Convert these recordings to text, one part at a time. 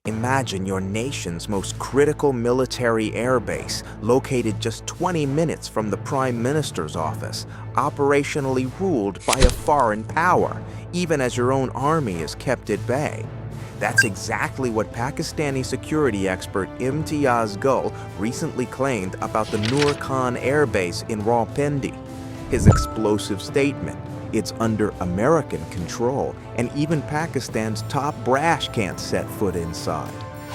Imagine your nation's most critical military airbase, located just 20 minutes from the Prime Minister's office, operationally ruled by a foreign power, even as your own army is kept at bay. That's exactly what Pakistani security expert Imtiaz Gul recently claimed about the Nur Khan Air Base in Rawalpindi. His explosive statement, "It's under American control, and even Pakistan's top brass can't set foot inside."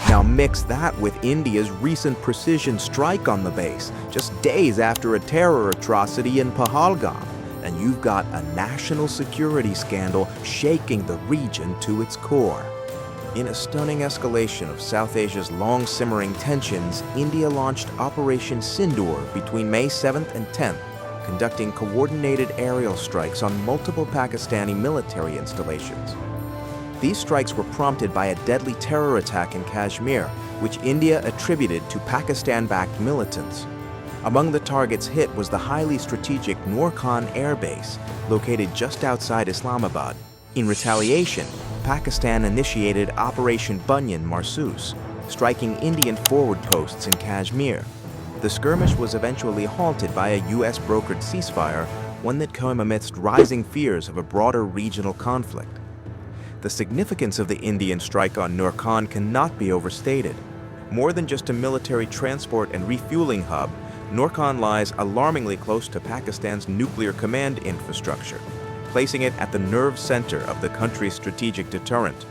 Now mix that with India's recent precision strike on the base, just days after a terror atrocity in Pahalgam, and you've got a national security scandal shaking the region to its core. In a stunning escalation of South Asia's long-simmering tensions, India launched Operation Sindoor between May 7th and 10th, conducting coordinated aerial strikes on multiple Pakistani military installations. These strikes were prompted by a deadly terror attack in Kashmir, which India attributed to Pakistan-backed militants. Among the targets hit was the highly strategic Nur Khan Air Base, located just outside Islamabad. In retaliation, Pakistan initiated Operation Bunyan Marsoos, striking Indian forward posts in Kashmir. The skirmish was eventually halted by a US-brokered ceasefire, one that came amidst rising fears of a broader regional conflict. The significance of the Indian strike on Nur Khan cannot be overstated. More than just a military transport and refueling hub, Nur Khan lies alarmingly close to Pakistan's nuclear command infrastructure, placing it at the nerve center of the country's strategic deterrent.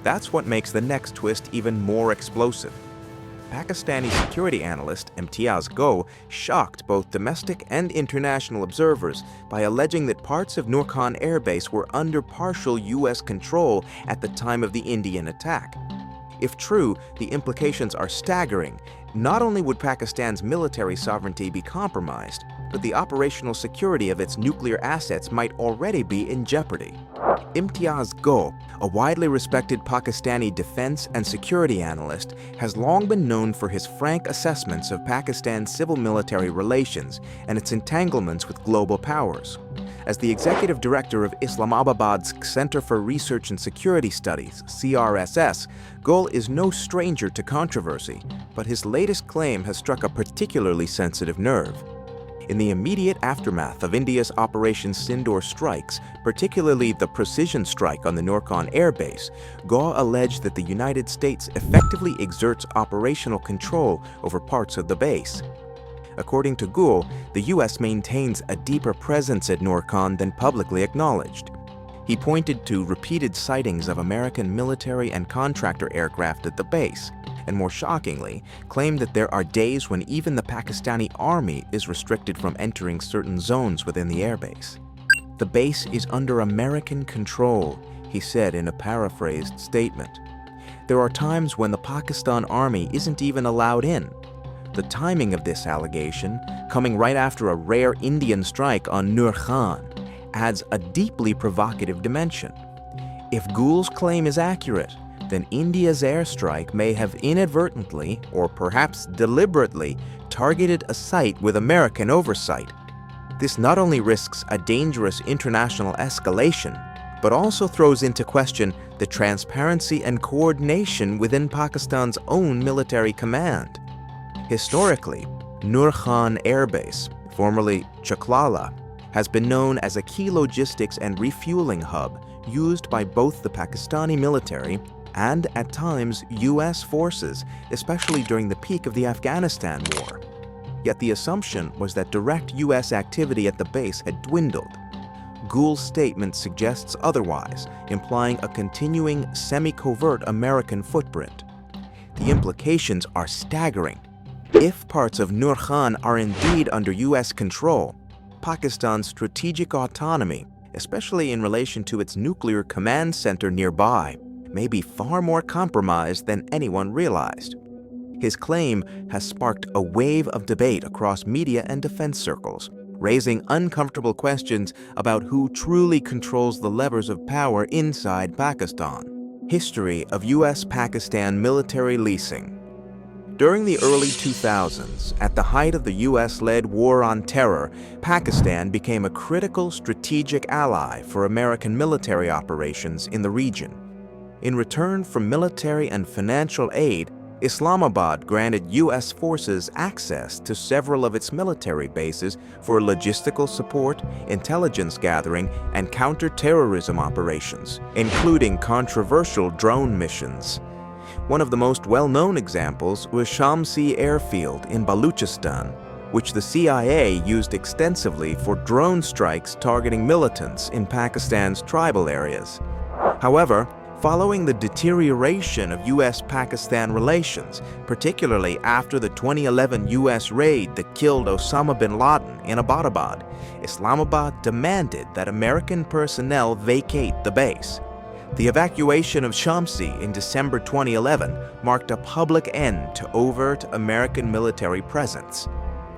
That's what makes the next twist even more explosive. Pakistani security analyst Imtiaz Gul shocked both domestic and international observers by alleging that parts of Nur Khan Air Base were under partial US control at the time of the Indian attack. If true, the implications are staggering. Not only would Pakistan's military sovereignty be compromised, but the operational security of its nuclear assets might already be in jeopardy. Imtiaz Gul, a widely respected Pakistani defense and security analyst, has long been known for his frank assessments of Pakistan's civil-military relations and its entanglements with global powers. As the executive director of Islamabad's Center for Research and Security Studies, CRSS, Gul is no stranger to controversy, but his latest claim has struck a particularly sensitive nerve. In the immediate aftermath of India's Operation Sindoor strikes, particularly the precision strike on the Nur Khan Air Base, Gul alleged that the United States effectively exerts operational control over parts of the base. According to Gul, the U.S. maintains a deeper presence at Nur Khan than publicly acknowledged. He pointed to repeated sightings of American military and contractor aircraft at the base, and more shockingly, claimed that there are days when even the Pakistani army is restricted from entering certain zones within the airbase. "The base is under American control," he said in a paraphrased statement. "There are times when the Pakistan army isn't even allowed in." The timing of this allegation, coming right after a rare Indian strike on Nur Khan, adds a deeply provocative dimension. If Gul's claim is accurate, then India's airstrike may have inadvertently, or perhaps deliberately, targeted a site with American oversight. This not only risks a dangerous international escalation, but also throws into question the transparency and coordination within Pakistan's own military command. Historically, Nur Khan Air Base, formerly Chaklala, has been known as a key logistics and refueling hub used by both the Pakistani military and, at times, US forces, especially during the peak of the Afghanistan war. Yet the assumption was that direct US activity at the base had dwindled. Gul's statement suggests otherwise, implying a continuing semi-covert American footprint. The implications are staggering. If parts of Nur Khan are indeed under US control, Pakistan's strategic autonomy, especially in relation to its nuclear command center nearby, may be far more compromised than anyone realized. His claim has sparked a wave of debate across media and defense circles, raising uncomfortable questions about who truly controls the levers of power inside Pakistan. History of US-Pakistan military leasing. During the early 2000s, at the height of the US-led war on terror, Pakistan became a critical strategic ally for American military operations in the region. In return for military and financial aid, Islamabad granted U.S. forces access to several of its military bases for logistical support, intelligence gathering, and counter-terrorism operations, including controversial drone missions. One of the most well-known examples was Shamsi Airfield in Baluchistan, which the CIA used extensively for drone strikes targeting militants in Pakistan's tribal areas. However, following the deterioration of U.S.-Pakistan relations, particularly after the 2011 U.S. raid that killed Osama bin Laden in Abbottabad, Islamabad demanded that American personnel vacate the base. The evacuation of Shamsi in December 2011 marked a public end to overt American military presence.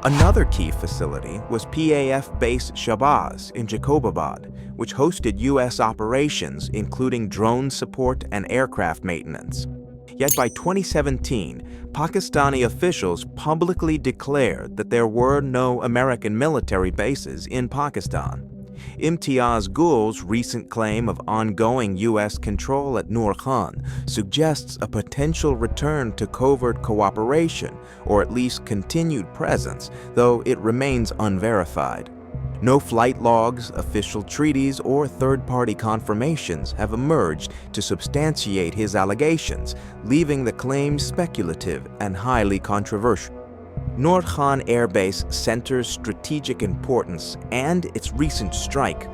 Another key facility was PAF Base Shabazz in Jacobabad, which hosted U.S. operations including drone support and aircraft maintenance. Yet by 2017, Pakistani officials publicly declared that there were no American military bases in Pakistan. Imtiaz Gul's recent claim of ongoing U.S. control at Nur Khan suggests a potential return to covert cooperation or at least continued presence, though it remains unverified. No flight logs, official treaties, or third-party confirmations have emerged to substantiate his allegations, leaving the claims speculative and highly controversial. Nur Khan Air Base centers strategic importance and its recent strike.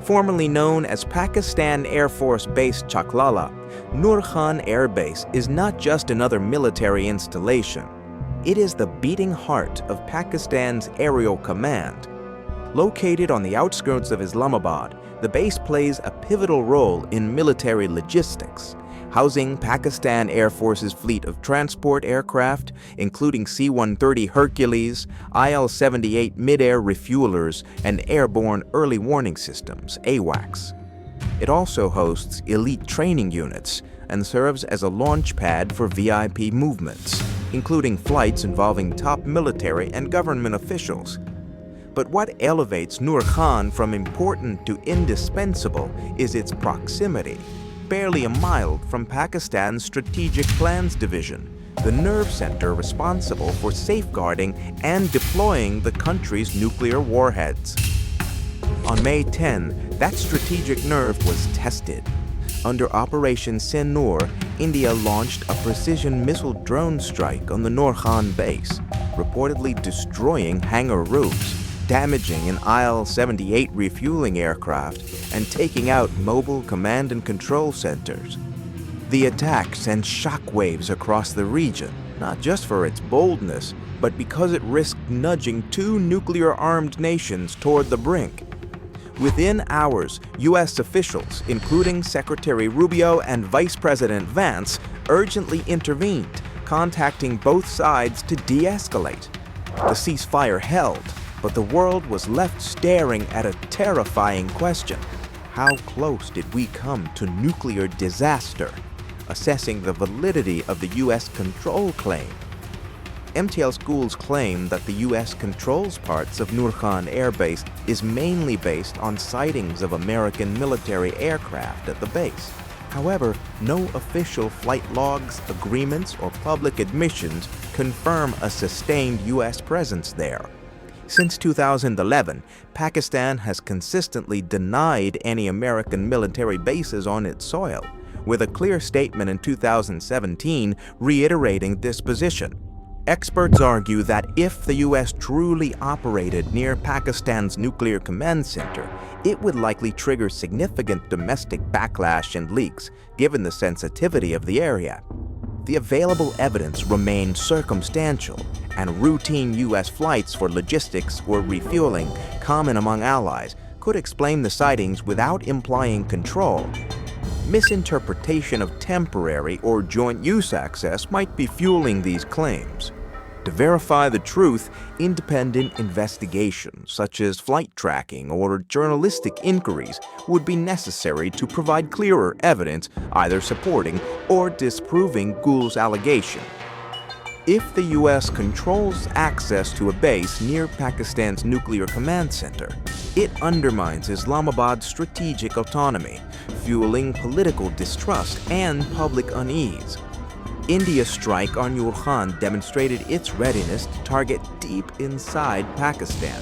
Formerly known as Pakistan Air Force Base Chaklala, Nur Khan Air Base is not just another military installation. It is the beating heart of Pakistan's aerial command. Located on the outskirts of Islamabad, the base plays a pivotal role in military logistics, housing Pakistan Air Force's fleet of transport aircraft, including C-130 Hercules, IL-78 mid-air refuelers, and airborne early warning systems, AWACS. It also hosts elite training units and serves as a launch pad for VIP movements, including flights involving top military and government officials. But what elevates Nur Khan from important to indispensable is its proximity. Barely a mile from Pakistan's Strategic Plans Division, the nerve center responsible for safeguarding and deploying the country's nuclear warheads. On May 10, that strategic nerve was tested. Under Operation Sindoor, India launched a precision missile drone strike on the Nur Khan base, reportedly destroying hangar roofs, damaging an IL-78 refueling aircraft, and taking out mobile command and control centers. The attack sent shockwaves across the region, not just for its boldness, but because it risked nudging two nuclear-armed nations toward the brink. Within hours, U.S. officials, including Secretary Rubio and Vice President Vance, urgently intervened, contacting both sides to de-escalate. The ceasefire held, but the world was left staring at a terrifying question. How close did we come to nuclear disaster? Assessing the validity of the U.S. control claim. Imtiaz Gul's claim that the U.S. controls parts of Nur Khan Air Base is mainly based on sightings of American military aircraft at the base. However, no official flight logs, agreements, or public admissions confirm a sustained U.S. presence there. Since 2011, Pakistan has consistently denied any American military bases on its soil, with a clear statement in 2017 reiterating this position. Experts argue that if the U.S. truly operated near Pakistan's nuclear command center, it would likely trigger significant domestic backlash and leaks, given the sensitivity of the area. The available evidence remained circumstantial, and routine U.S. flights for logistics or refueling, common among allies, could explain the sightings without implying control. Misinterpretation of temporary or joint use access might be fueling these claims. To verify the truth, independent investigations, such as flight tracking or journalistic inquiries, would be necessary to provide clearer evidence either supporting or disproving Gul's allegation. If the U.S. controls access to a base near Pakistan's nuclear command center, It undermines Islamabad's strategic autonomy, fueling political distrust and public unease. India's strike on Nur Khan demonstrated its readiness to target deep inside Pakistan,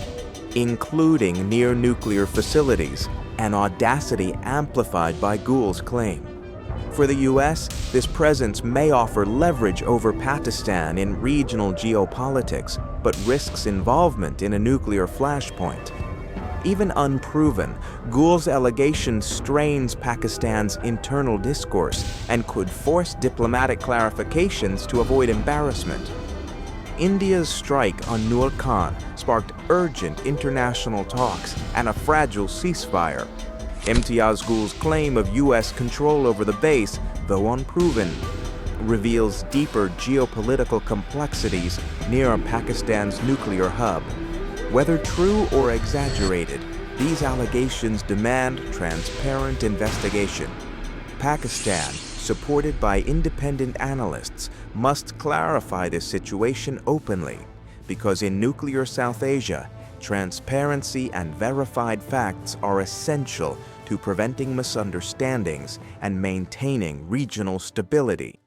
including near nuclear facilities, an audacity amplified by Gul's claim. For the U.S., this presence may offer leverage over Pakistan in regional geopolitics, but risks involvement in a nuclear flashpoint. Even unproven, Gul's allegation strains Pakistan's internal discourse and could force diplomatic clarifications to avoid embarrassment. India's strike on Nur Khan sparked urgent international talks and a fragile ceasefire. Imtiaz Gul's claim of U.S. control over the base, though unproven, reveals deeper geopolitical complexities near Pakistan's nuclear hub. Whether true or exaggerated, these allegations demand transparent investigation. Pakistan, supported by independent analysts, must clarify this situation openly, because in nuclear South Asia, transparency and verified facts are essential to preventing misunderstandings and maintaining regional stability.